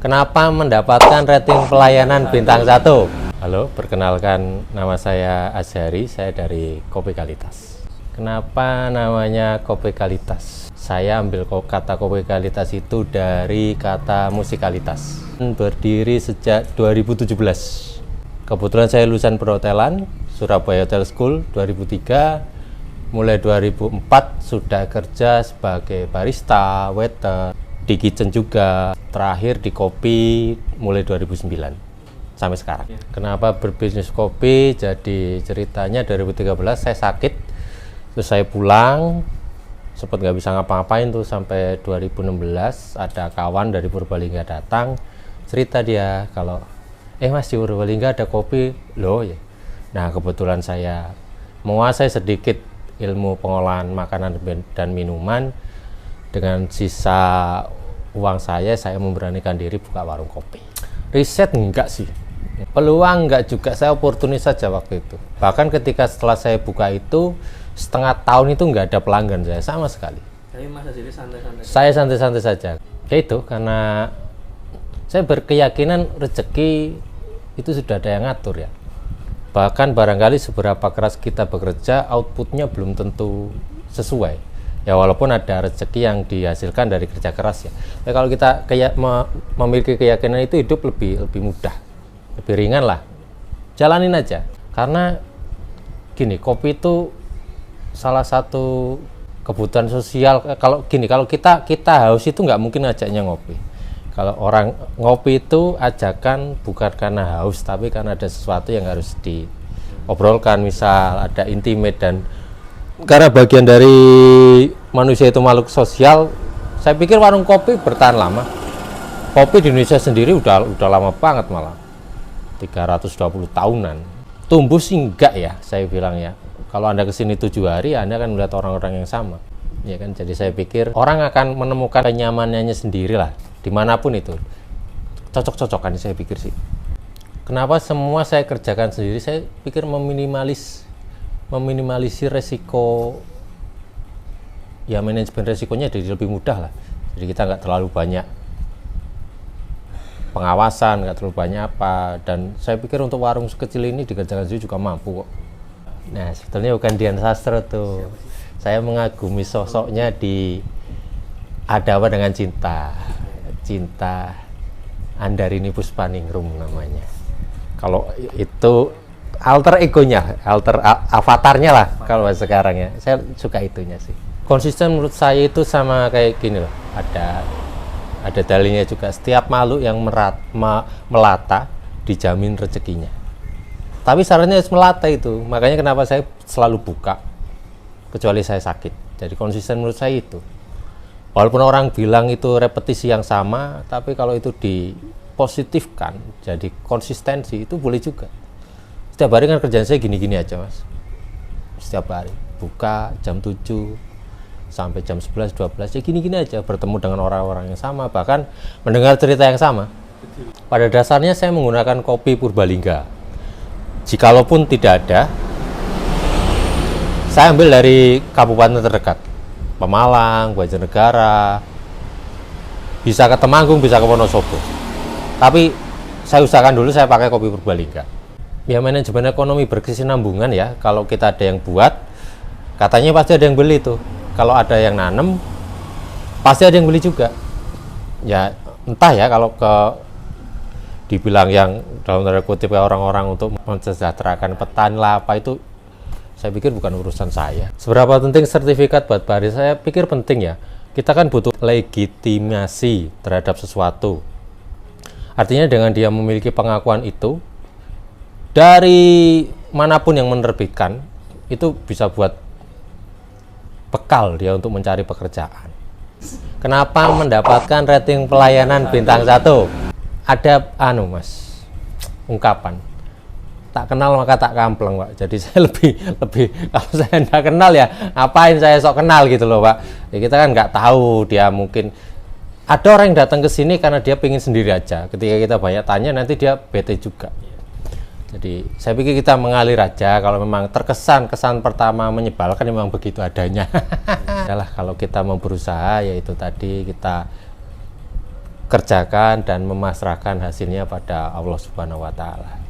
Kenapa mendapatkan rating pelayanan bintang 1? Halo, perkenalkan nama saya Azhari, saya dari Kopi Kalitas. Kenapa namanya Kopi Kalitas? Saya ambil kata Kopi Kalitas itu dari kata musikalitas. Berdiri sejak 2017. Kebetulan saya lulusan perhotelan, Surabaya Hotel School 2003. Mulai 2004 sudah kerja sebagai barista, waiter, di kitchen juga, terakhir di kopi mulai 2009 sampai sekarang. Kenapa berbisnis kopi? Jadi ceritanya 2013 saya sakit, terus saya pulang, sempat nggak bisa ngapa-ngapain tuh sampai 2016. Ada kawan dari Purbalingga datang, cerita dia kalau Mas, di Purbalingga ada kopi loh ya. Nah kebetulan saya menguasai sedikit ilmu pengolahan makanan dan minuman. Dengan sisa uang saya memberanikan diri buka warung kopi. Riset enggak sih, peluang enggak juga, saya oportunis saja waktu itu. Bahkan ketika setelah saya buka itu, setengah tahun itu enggak ada pelanggan saya sama sekali. Tapi Mas jadi santai-santai. Saya santai-santai saja. Ya itu karena saya berkeyakinan rezeki itu sudah ada yang ngatur ya. Bahkan barangkali seberapa keras kita bekerja, outputnya belum tentu sesuai. Ya walaupun ada rezeki yang dihasilkan dari kerja keras ya. Tapi kalau kita memiliki keyakinan itu hidup lebih mudah, lebih ringan lah. Jalanin aja. Karena gini, kopi itu salah satu kebutuhan sosial. Kalau kita haus itu nggak mungkin ngajaknya ngopi. Kalau orang ngopi itu ajakan bukan karena haus, tapi karena ada sesuatu yang harus diobrolkan. Misal ada intimate, dan karena bagian dari manusia itu makhluk sosial, saya pikir warung kopi bertahan lama. Kopi di Indonesia sendiri udah lama banget, malah 320 tahunan. Tumbuh sih enggak ya, saya bilang ya. Kalau Anda kesini 7 hari, Anda akan melihat orang-orang yang sama. Ya kan, jadi saya pikir orang akan menemukan kenyamanannya sendiri lah, dimanapun itu. Cocok-cocokan saya pikir sih. Kenapa semua saya kerjakan sendiri? Saya pikir meminimalisir resiko, ya manajemen resikonya jadi lebih mudah lah. Jadi kita nggak terlalu banyak pengawasan, nggak terlalu banyak apa. Dan saya pikir untuk warung sekecil ini dikerjakan sendiri juga mampu kok. Nah sebetulnya bukan Dian Sastro tuh. Saya mengagumi sosoknya di Ada Apa Dengan Cinta. Cinta Andarini Puspaningrum namanya. Kalau itu alter egonya, avatarnya lah kalau sekarang ya. Saya suka itunya sih. Konsisten menurut saya itu sama kayak gini loh. Ada dalilnya juga. Setiap makhluk yang melata dijamin rezekinya. Tapi syaratnya harus melata itu. Makanya kenapa saya selalu buka kecuali saya sakit. Jadi konsisten menurut saya itu. Walaupun orang bilang itu repetisi yang sama, tapi kalau itu dipositifkan jadi konsistensi, itu boleh juga. Setiap hari kan kerjaan saya gini-gini aja Mas. Setiap hari buka jam 7 sampai jam 11, 12 ya gini-gini aja, bertemu dengan orang-orang yang sama, bahkan mendengar cerita yang sama. Pada dasarnya saya menggunakan kopi Purbalingga. Jikalaupun tidak ada, saya ambil dari kabupaten terdekat, Pemalang, Banjarnegara, bisa ke Temanggung, bisa ke Wonosobo. Tapi saya usahakan dulu saya pakai kopi Purbalingga. Ya manajemen ekonomi berkesinambungan ya. Kalau kita ada yang buat, katanya pasti ada yang beli tuh. Kalau ada yang nanem, pasti ada yang beli juga. Ya entah ya, kalau dibilang yang dalam tanda kutip orang-orang untuk mensejahterakan petani lah apa, itu saya pikir bukan urusan saya. Seberapa penting sertifikat buat barista? Saya pikir penting ya. Kita kan butuh legitimasi terhadap sesuatu. Artinya dengan dia memiliki pengakuan itu, dari manapun yang menerbitkan, itu bisa buat bekal dia untuk mencari pekerjaan. Kenapa mendapatkan rating pelayanan bintang 1? Ada Mas, ungkapan. Tak kenal maka tak kampleng, Pak. Jadi saya lebih kalau saya tidak kenal ya ngapain saya sok kenal gitu loh, Pak. Ya, kita kan nggak tahu, dia mungkin ada orang yang datang ke sini karena dia pengen sendiri aja. Ketika kita banyak tanya nanti dia bete juga. Jadi saya pikir kita mengalir aja. Kalau memang kesan pertama menyebalkan, memang begitu adanya. Yalah, kalau kita mau berusaha, yaitu tadi kita kerjakan dan memasrahkan hasilnya pada Allah Subhanahu wa Ta'ala.